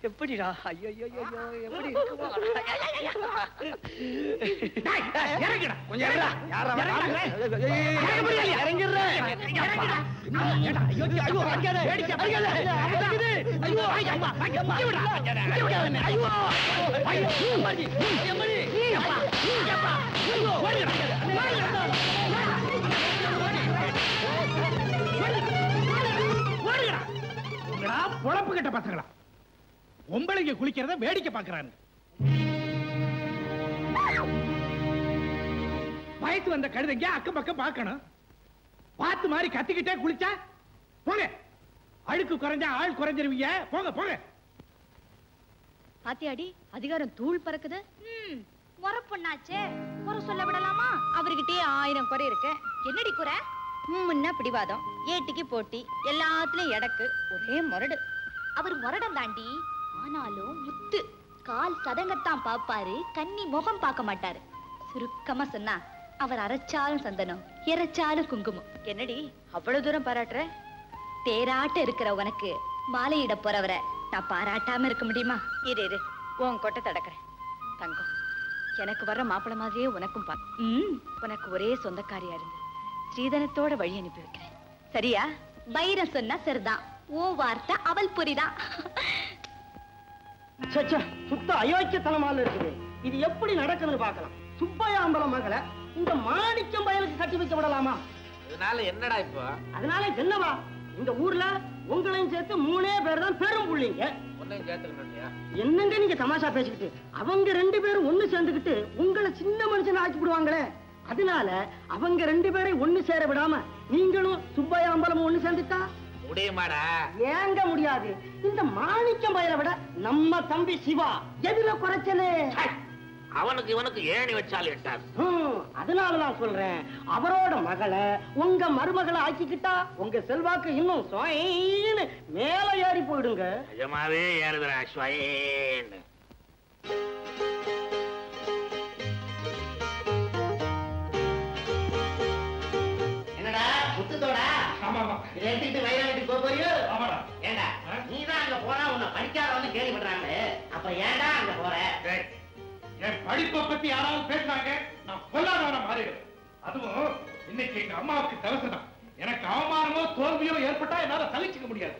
எப்படிடா? ஐயோ எப்படி இருக்குமா? இறங்குடா கொஞ்சம் இறங்குடா. யாரா இறங்குறேன். ஐயோ ஐயோ அடிக்காத. அடிக்காத. அடிக்குது. ஐயோ ஐயப்பா. ஐயப்பா. ஐயோ. ஐயோ. மடி. மடி. ஐயப்பா. ஐயப்பா. ஐயோ. ஓடுங்கடா. பொழப்பு கட்ட பசங்களா பொம்பளைங்க குளிக்கிறத வேடிக்கை பாக்குறாங்க. வயசு வந்த கழுதைங்க அக்கம் பக்கம் பார்க்கணும். பார்த்து மாதிரி கத்திக்கிட்டே குளிச்சா போங்க. அழுக்கு குறைஞ்சா ஆள் குறைஞ்சிருவீங்க. போங்க போங்க. பாத்தியாடி அதிகாரம் தூள் பறக்குது. முறப்பொண்ணாச்சே குறை சொல்ல விடலாமா? அவர்கிட்டயே 1000 குறை இருக்கு. என்னடி குறை? முன்ன பிடிவாதம், ஏட்டிக்கு போட்டி, எல்லாத்துலயும் எடக்கு, ஒரே முரடு. அவர் முரடம் தாண்டி, ஆனாலும் முத்து கால் சதங்கத்தான் பாப்பாரு, கன்னி முகம் பார்க்க மாட்டாரு. சுருக்கமா சொன்னா அவர் அரைச்சாலும் சந்தனம், இறைச்சாலும் குங்குமம். என்னடி அவ்வளவு தூரம் பாராட்டுற? தேராட்ட இருக்கிற உனக்கு மாலையிட போறவரை நான் பாராட்டாம இருக்க முடியுமா? இரு உன் கொட்டை தடக்கிறேன். தங்கம், எனக்கு வர்ற மாப்பிள்ள மாதிரியே உனக்கும் பா. உனக்கு ஒரே சொந்தக்காரியா இருந்து ஸ்ரீதனத்தோட வழி அனுப்பி வைக்கிறேன். சரியா? பைரம் சொன்னா சரிதான், ஓ வார்த்தை அவள் புரிதான். சுத்த அயோக்கியத்தனமால இருக்குது. இது எப்படி நடக்குதுன்னு பார்க்கலாம். சுப்பையாம்பலம் மகளை இந்த மாணிக்கம் பயலுக்கு கட்டி வைக்க விடலாமா? அதனால என்னடா இப்போ? அதனால என்னவா? இந்த ஊர்ல உங்களையும் சேர்த்து 3 பேர் தான் பெரும் புள்ளிங்க. உன்னையும் சேர்த்துக்கணும்யா? என்னங்க நீங்க தமாஷா பேசிக்கிட்டு? அவங்க 2 பேரும் ஒண்ணு சேர்ந்துக்கிட்டு உங்களை சின்ன மனுஷன் ஆக்கி விடுவாங்களே. அதனால அவங்க 2 பேரை ஒண்ணு சேர விடாம நீங்களும் சுப்பையாம்பலமும் ஒண்ணு சேர்ந்துட்டா முடியுமாடா? ஏங்க முடியாது. இந்த மாணிக்கம் பயலை விட நம்ம தம்பி சிவா எதுல குறைச்சலே? அவனுக்கு இவனுக்கு ஏணி வச்சால் எட்டாது. அதனால நான் சொல்றேன், அவரோட மகளை உங்க மருமகளை ஆக்கிக்கிட்டா உங்க செல்வாக்கு இன்னும் மேல ஏறி போயிடுங்க. நிஜமாவே ஏறுதுடா ஸ்வயேன்னு. என்னடா முத்துத்தோடா? ஆமாமா. இதை எடுத்துக்கிட்டு வயல வீட்டுக்கு போக போறியோ? ஆமாடா. ஏண்டா நீதான் அங்க போனா உன்னை படிக்காதவன்னு கேள்விப்படுறாங்களே, அப்புறம் ஏண்டா அங்க போற? என் படிப்பை பத்தி யாராவது பேசுறாங்க, நான் கொல்லாதவன மாறிடுவேன். அதுவும் இன்னைக்கு எங்க அம்மாவுக்கு தவசனம். எனக்கு அவமானமோ தோல்வியோ ஏற்பட்டா என்னால சலிச்சுக்க முடியாது.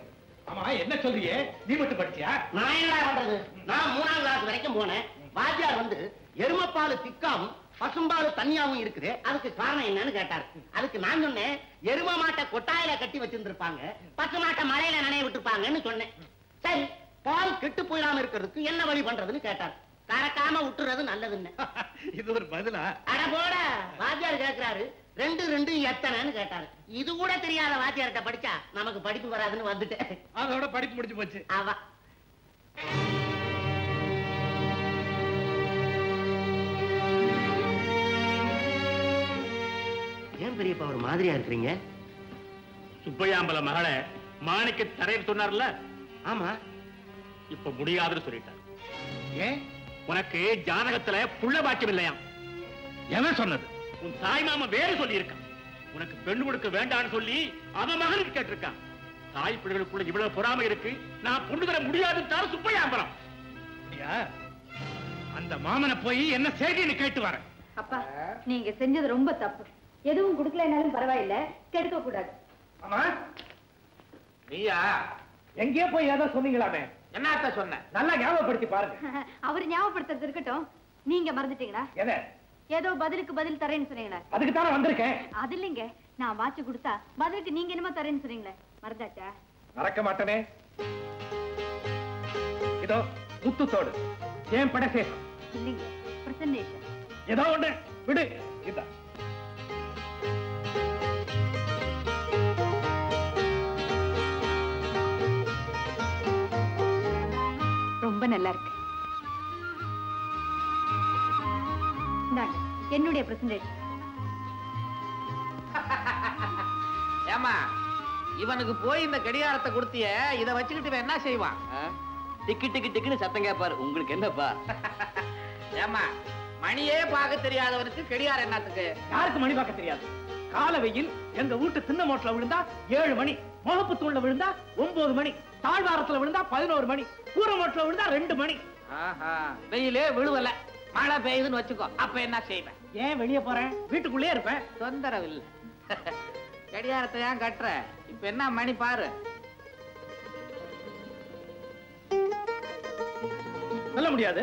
ஆமா, என்ன சொல்றியே? நீ மட்டும் படிச்சியா? நான் என்னடா பண்றது? நான் 3ஆம் கிளாஸ் வரைக்கும் போனேன். வாத்தியார் வந்து எருமப்பால் திக்காவும் பசும்பால் தனியாவும் இருக்குது, அதுக்கு காரணம் என்னன்னு கேட்டாரு. அதுக்கு நான் சொன்னேன், எரும மாட்டை கொட்டாயில கட்டி வச்சிருந்திருப்பாங்க, பசு மாட்டை மழையில நனைய விட்டுருப்பாங்கன்னு சொன்னேன். சரி, பால் கெட்டு போயிடாம இருக்கிறதுக்கு என்ன வழி பண்றதுன்னு கேட்டாரு. கறக்காம விட்டுறது நல்லதுன்னு. இது ஒரு பதிலா? அட போட, வாத்தியார் கேட்கிறாரு 2 2 எத்தனைன்னு கேட்டாரு. இது கூட தெரியாத வாத்தியார்கிட்ட படிச்சா நமக்கு படிப்பு வராதுன்னு வந்துட்டேன். அதோட படிப்பு முடிஞ்சு போச்சு. அவ ஏன் பெரியப்பா ஒரு மாதிரியா இருக்கிறீங்க? சுப்பையாம்பல மகளை மாணிக்க தரையில் சொன்னார்ல? ஆமா. இப்ப முடியாதுன்னு சொல்லிட்டார். ஏன்? உனக்கு ஜாதகத்துல புள்ள பாக்கியம் இல்லையா? என்ன சொன்னது? உன் தாய் மாமா வேறு சொல்லி இருக்கான். உனக்கு பெண் கொடுக்க வேண்டான்னு சொல்லி அவன் மகனுக்கு கேட்டிருக்கான். தாய் பிள்ளைகளுக்குள்ள இவ்வளவு பொறாமை இருக்கு, நான் பொண்ணு தர முடியாதுன்னு சுப்பையாம்பலம். அந்த மாமனை போய் என்ன செய்தின்னு கேட்டு வரேன். அப்பா, நீங்க செஞ்சது ரொம்ப தப்பு. எதுவும் கொடுக்கலனாலும் பரவாயில்ல, கெடுக்க கூடாது. ஆமா, நீயா எங்கேயோ போய் ஏதோ சொன்னீங்களாமே? என்னத்த சொன்ன? நல்லா ஞாபகப்படுத்தி பாருங்க. அவர் ஞாபகப்படுத்துறது இருக்கட்டும், நீங்க மறந்துட்டீங்களா? எதை? ஏதோ பதிலுக்கு பதில் தரேன்னு சொன்னீங்களா? அதுக்கு தானே வந்திருக்கேன். அது இல்லைங்க, நான் வாட்சி கொடுத்தா பதிலுக்கு நீங்க என்னமோ தரேன்னு சொன்னீங்களே, மறந்தாச்சா? மறக்க மாட்டேனே. இதோ முத்துத்தோடு ஏன் படசேஷம் இல்லைங்க, பிரசன்டேஷன். ஏதோ ஒண்ணு விடு. இதா ரொம்ப நல்லா இருக்கு. என்னுடைய பிரசன்டேஷன். ஏமா, இவனுக்கு போய் இந்த கடிகாரத்தை கொடுத்திய, இத வச்சுக்கிட்டு என்ன செய்வான்? டிக்கு டிக்கு டிக்குன்னு சத்தம் கேட்பாரு. உங்களுக்கு என்னப்பா? ஏமா, மணியே பார்க்க தெரியாதவனுக்கு கடிகாரம் என்னத்துக்கு? யாருக்கு மணி பார்க்க தெரியாது? கால வெயில் எங்க வீட்டு சின்ன மோட்டல விழுந்தா 7 மணி, முகப்பு தூண்ல விழுந்தா 9 மணி, தாழ்வாரத்துல விழுந்தா 11 மணி, கூரமோட்டில் விழுந்தா 2 மணி. வெயிலே விழுவல, மழை பெய்யுதுன்னு வச்சுக்கோ, அப்ப என்ன செய்வேன்? ஏன் வெளியே போறேன்? வீட்டுக்குள்ளே இருப்பேன். தொந்தரவு இல்ல. கடிகாரத்தை ஏன் கட்டுற? இப்ப என்ன மணி பாரு. சொல்ல முடியாது.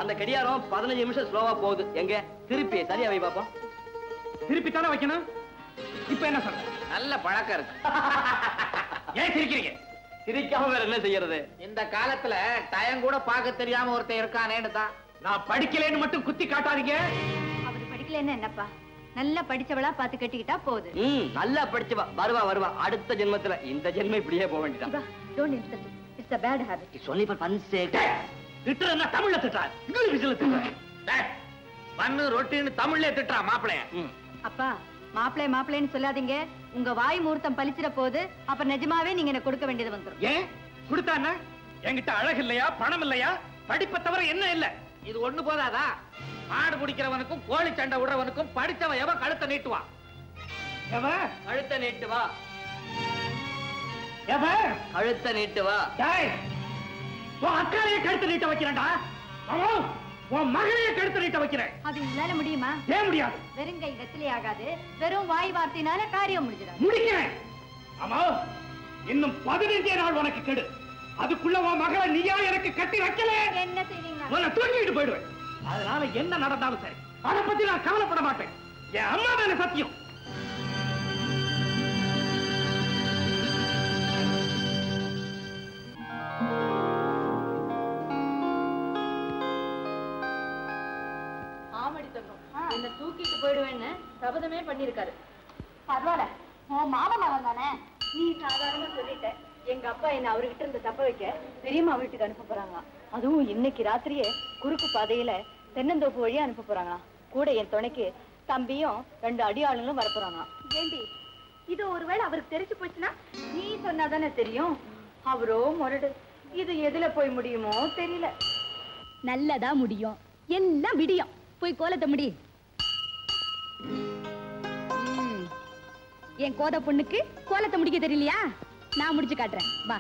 அந்த கடிகாரம் 15 நிமிஷம் ஸ்லோவா போகுது. எங்க திருப்பி சரியா வை பாப்போம். திருப்பி தானே வைக்கணும். இப்ப என்ன சொல்ற? நல்ல பழக்கம் இருக்கு. ஏன் சிரிக்கிறீங்க? சிரிக்காம வேற என்ன செய்யறது? இந்த காலத்துல டயம் கூட பார்க்க தெரியாம ஒருத்தன் இருக்கானேன்னு தான். நான் படிக்கலைன்னு மட்டும் குத்தி காட்டாதீங்க. அவர் படிக்கலன்னு என்னப்பா, நல்லா படிச்சவளா பார்த்து கட்டிக்கிட்டா போகுது. நல்லா படிச்சவா வருவா அடுத்த ஜென்மத்துல. இந்த ஜென்மம் இப்படியே போக வேண்டியதான். Don't insult it. It's a bad habit. It's only for fun sake. திட்டுறா தமிழ்ல திட்டுறா, இங்கிலீஷ்ல திட்டுறா. பண்ணு ரொட்டின்னு தமிழ்ல திட்டுறா மாப்பிளைய. அப்பா, மாப்பிள்ளைன்னு சொல்லாதீங்க. உங்க வாய் முகூர்த்தம் பலிச்சிட போது அப்ப நிஜமாவே நீங்க எனக்கு கொடுக்க வேண்டியது வந்துரும். ஏன் கொடுத்தானே? என்கிட்ட அழகு இல்லையா, பணம் இல்லையா, படிப்பை தவிர என்ன இல்ல? இது ஒண்ணு போதாதா? மாடு பிடிக்கிறவனுக்கும் கோழி சண்டை விடுறவனுக்கும் படிச்சவன் எவன் கழுத்தை நீட்டுவான்? எவன் கழுத்த நீட்டு வா. எவன் கழுத்த நீட்டு வா. உன் அக்காலையே கழுத்து நீட்ட வைக்கிறேன்டா. உன் மகளையே கழுத்து நீட்ட வைக்கிறேன். அது உங்களால முடியுமா? ஏன் முடியாது? வெறுங்கை வெத்திலே ஆகாது. வெறும் வாய் வார்த்தையினால காரியம் முடிஞ்சிடும். முடிக்கிறேன். ஆமா, இன்னும் 15 நாள் உனக்கு கெடு. அதுக்குள்ள உன் மகளை நீயா எனக்கு கட்டி வைக்கல, என்ன செய்வீங்க? உன்னை தூக்கிட்டு போயிடுவேன். அதனால என்ன நடந்தாலும் சரி, அதை பத்தி நான் கவலைப்பட மாட்டேன். என் அம்மா மேல சத்தியம். என்ன தூக்கிட்டு போயிடுவேன்னு சபதமே பண்ணிருக்காரு. பரவாயில்ல, உன் மாமா மகன் தானே, நீ சாதாரணமா சொல்லிட்ட. எங்க அப்பா என்ன அவர்கிட்ட இருந்து தப்ப வைக்க பெரியம்மா வீட்டுக்கு அனுப்ப போறாங்க. அதுவும் இன்னைக்கு ராத்திரியே குறுக்கு பாதையில தென்னந்தோப்பு வழியா அனுப்ப போறாங்க. கூட என் துணைக்கு தம்பியும் 2 அடியாளுங்களும் வரப்போறாங்க. ஏண்டி, இது ஒருவேளை அவருக்கு தெரிஞ்சு போச்சுன்னா நீ சொன்னாதானே தெரியும். அவரோ முரடு. இது எதுல போய் முடியுமோ தெரியல. நல்லதா முடியும், எல்லாம் விடியும். போய் கோலத்தை முடி. என் கோத பொண்ணுக்கு கோலத்தை முடிக்க தெரியலையா? நான் முடிச்சு காட்டுறேன், வா.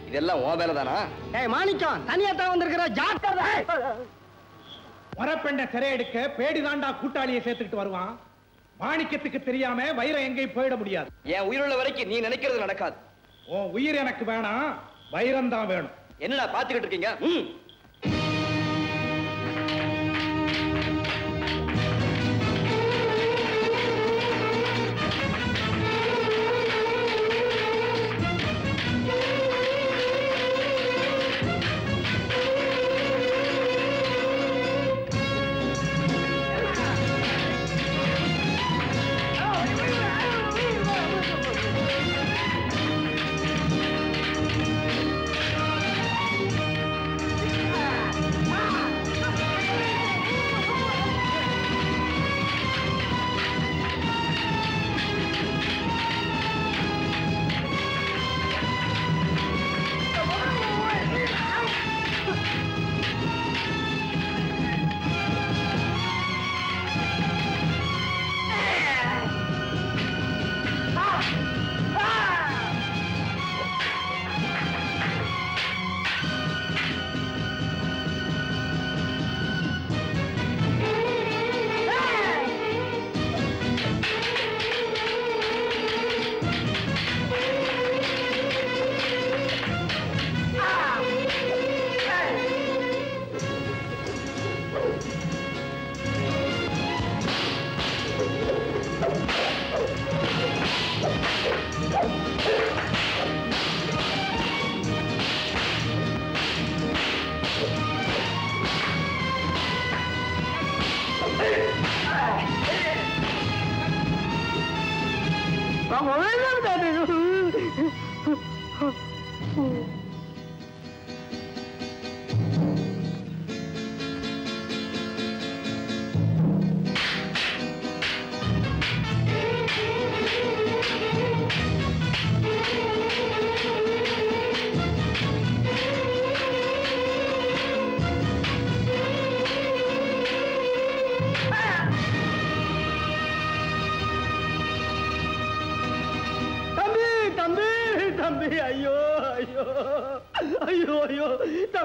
இதெல்லாம் உன் வேலை தானா? மாணிக்கம் தனியா தான் வந்திருக்கிற, ஜாக்கிரதை. மரப்பெண்ணை சிறை எடுக்க பேடிதாண்டா கூட்டாளியை சேர்த்துக்கிட்டு வருவான். மாணிக்கத்துக்கு தெரியாம வைரம் எங்கேயும் போயிட முடியாது. என் உயிருள்ள வரைக்கும் நீ நினைக்கிறது நடக்காது. உன் உயிர் எனக்கு வேணாம், வைரம் தான் வேணும். என்னடா பாத்துக்கிட்டு இருக்கீங்க?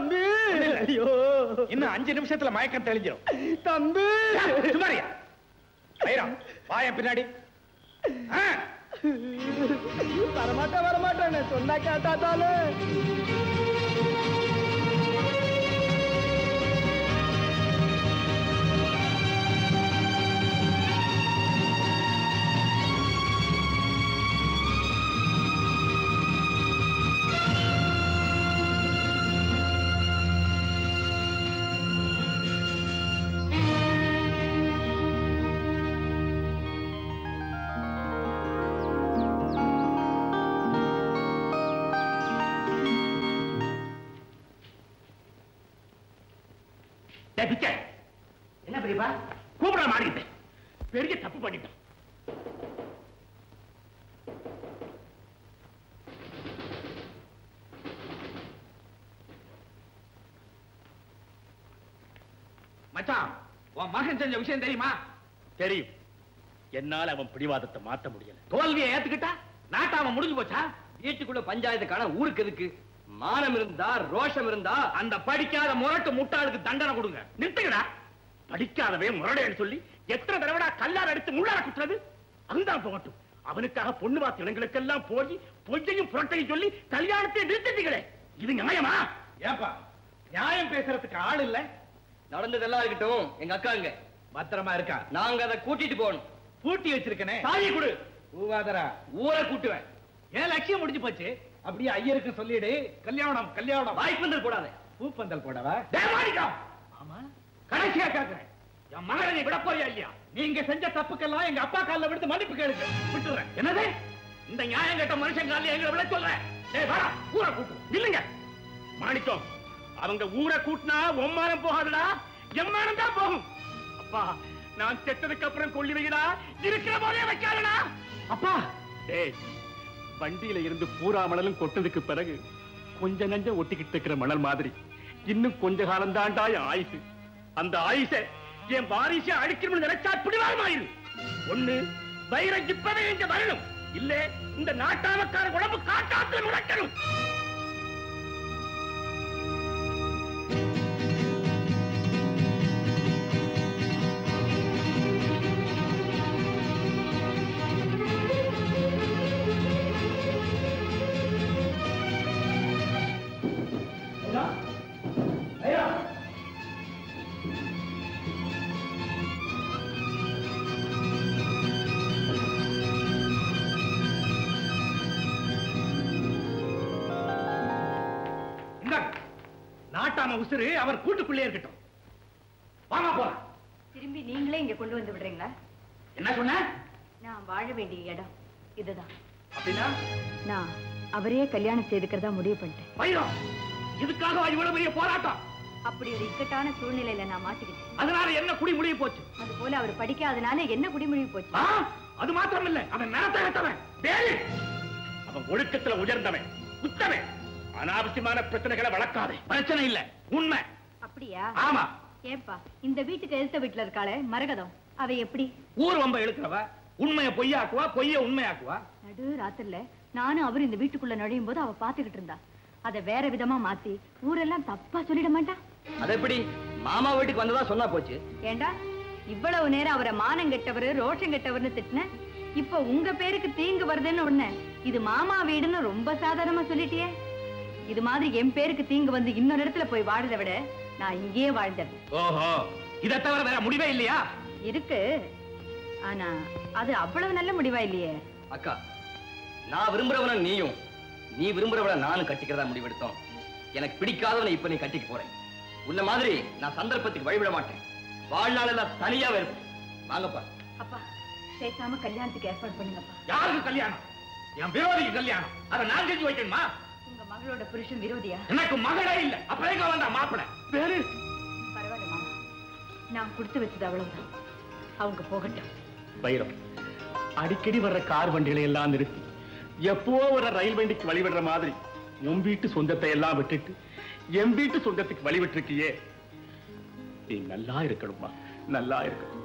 தம்பி ஐயோ இன்னும் 5 நிமிஷத்துல மயக்கம் தெளிஞ்சிடும். தம்பி சுமாரியா ஐரம் வாய பின்னாடி. வரமாட்டேன் சொன்னா கேட்டாத்தாலே. என்ன பெரியப்பா கூப்பிட மாறிட்டேன், பெரிய தப்பு பண்ணிட்டேன். மச்சான், உன் மகன் செஞ்ச விஷயம் தெரியுமா? தெரியும். என்னால அவன் பிடிவாதத்தை மாத்த முடியல. தோல்வியை ஏத்துக்கிட்டா நாட்டாம முடிஞ்சு போச்சா? வீட்டுக்குள்ள பஞ்சாயத்துக்கான ஊருக்கு எதுக்கு? மானம் இருந்தா ரோஷம் இருந்தா அந்த படிக்காத முரட்டு முட்டாளுக்கு தண்டனை கொடுங்க. நிறுத்துங்கடா. படிக்காதவே முரடைன்னு சொல்லி எத்தனை தடவை கல்லால் எடுத்து முள்ளார குத்துறது? அந்தான் போகட்டும். அவனுக்காக பொண்ணு வாத்து இடங்களுக்கெல்லாம் போய் பொய்யையும் புரட்டையும் சொல்லி கல்யாணத்தை நிறுத்திட்டீங்களே, இது நியாயமா? ஏப்பா நியாயம் பேசுறதுக்கு ஆள் இல்ல? நடந்ததெல்லாம் இருக்கட்டும், எங்க அக்காங்க பத்திரமா இருக்கா? நாங்க அதை கூட்டிட்டு போகணும். பூட்டி வச்சிருக்கனே, சாவி கொடு. பூவாதரா ஊரை கூட்டுவேன். ஏன் லட்சியம் முடிஞ்சு போச்சு. அப்படியே ஐயருக்கு சொல்லிடு, கல்யாணம் கல்யாணம். வாய்ப்பந்தல் போடாத. பூப்பந்தல் போடவா? ஆமா, கடைசியா கேட்கிறேன், என் மகளை நீ விட போறியா இல்லையா? நீங்க செஞ்ச தப்புக்கெல்லாம் எங்க அப்பா கால்ல விடுத்து மன்னிப்பு கேளுங்க. விட்டுறேன். என்னது இந்த நியாயம் கேட்ட மனுஷன் காலையில எங்களை விட சொல்றேன்? டேய் வாடா, ஊரை கூட்டு. இல்லைங்க மாணிக்கம், அவங்க ஊரை கூட்டினா ஒம்மானம் போகாதுடா, எம்மானம் தான் போகும். அப்பா, நான் செத்ததுக்கு அப்புறம் கொல்லி வைடா, இருக்கிற போதே வைக்காதடா. அப்பா, டேய், வண்டியில இருந்து பூரா மணலும் கொட்டதுக்கு பிறகு கொஞ்ச நஞ்சம் ஒட்டிக்கிட்டு இருக்கிற மணல் மாதிரி இன்னும் கொஞ்ச காலம் தாண்டா என் ஆயுசு. அந்த ஆயுச என் வாரிசை அடிக்கணும்னு நினைச்சா பிடிவாதமாயிரு. ஒண்ணு வைரம் இப்பவே இங்க வரணும், இல்ல இந்த நாட்டாமக்கார உடம்பு காட்டாத்துல முடக்கணும். நாட்டாம உசுறு அவர் கூட்டுக்குள்ளே இருக்கட்டும். வாங்க போலாம். திரும்பி நீங்களே இங்க கொண்டு வந்து விடுறீங்களா? என்ன சொன்ன? நான் வாழ வேண்டிய இடம் இதுதான். அப்படின்னா நான் அவரையே கல்யாணம் செய்துக்கிறதா முடிவு பண்ணிட்டேன். வைரம், இதுக்காக இவ்வளவு பெரிய போராட்டம். அப்படி ஒரு இக்கட்டான சூழ்நிலையில நான் மாட்டிக்கிட்டேன். அதனால என்ன குடி முடிய போச்சு? அது போல அவர் படிக்காதனால என்ன குடிமொழி போச்சு. அது மாத்திரம் இல்ல, அவன் நிறத்தை கட்டவன், அவன் ஒழுக்கத்துல உயர்ந்தவன், உத்தவன். அனாவசியமான பிரச்சனைகளை வளர்க்காதே. பிரச்சனை இல்ல, உண்மை. அப்படியா? ஆமா. ஏப்பா, இந்த வீட்டுக்கு எதிர்த்த வீட்டுல இருக்காளே மரகதம், அவ எப்படி? ஊர் வம்ப இழுக்கிறவ உண்மைய பொய்யாக்குவா, பொய்ய உண்மையாக்குவா. நடு ராத்திரில நானும் அவரு இந்த வீட்டுக்குள்ள நுழையும் போது அவ பாத்துக்கிட்டு இருந்தா. அதை வேற விதமா மாத்தி ஊரெல்லாம் தப்பா சொல்லிட மாட்டா? அது எப்படி? மாமா வீட்டுக்கு வந்ததா சொன்னா போச்சு. ஏண்டா, இவ்வளவு நேரம் அவரை மானம் கெட்டவரு ரோஷம் கெட்டவர்னு திட்டின, இப்ப உங்க பேருக்கு தீங்கு வருதுன்னு ஒண்ணு இது மாமா வீடுன்னு ரொம்ப சாதாரணமா சொல்லிட்டியே. இது மாதிரி என் பேருக்கு தீங்கு வந்து இன்னொரு இடத்துல போய் வாழறதை விட நான் இங்கேயே வாழ்ந்தேன். ஓஹோ, இதை தவிர வேற முடிவே இல்லையா? இருக்கு, ஆனா அது அவ்வளவு நல்ல முடிவா இல்லையே. அக்கா, நான் விரும்புறவன நீயும், நீ விரும்புறவன நானும் கட்டிக்கிறதா முடிவெடுத்தோம். எனக்கு பிடிக்காதவனை இப்ப நீ கட்டிக்க போறேன். உன்ன மாதிரி நான் சந்தர்ப்பத்துக்கு வழிவிட மாட்டேன். வாழ்நாள் எல்லாம் தனியாவே இருப்பேன். வாங்கப்பா. அப்பா, பேசாம கல்யாணத்துக்கு ஏற்பாடு பண்ணுங்கப்பா. யாருக்கு கல்யாணம்? என் விரோதிக்கு கல்யாணம். அதை நான் செஞ்சு வைக்கணுமா? உங்க மகளோட புருஷன் விரோதியா? எனக்கு மகளே இல்ல, அப்புறம் எங்க வந்தா மாப்பிள? வேறு பரவாயில்ல மாமா, நான் கொடுத்து வச்சது அவ்வளவுதான். அவங்க போகட்டும். வைரம், அடிக்கடி வர்ற கார் வண்டிகளை எல்லாம் நிறுத்தி எப்போ வர ரயில் வண்டிக்கு வழிவிடுற மாதிரி உன் வீட்டு சொந்தத்தை எல்லாம் விட்டுட்டு என் வீட்டு சொந்தத்துக்கு வழிவிட்டிருக்கியே. நீ நல்லா இருக்கணுமா, நல்லா இருக்கணும்.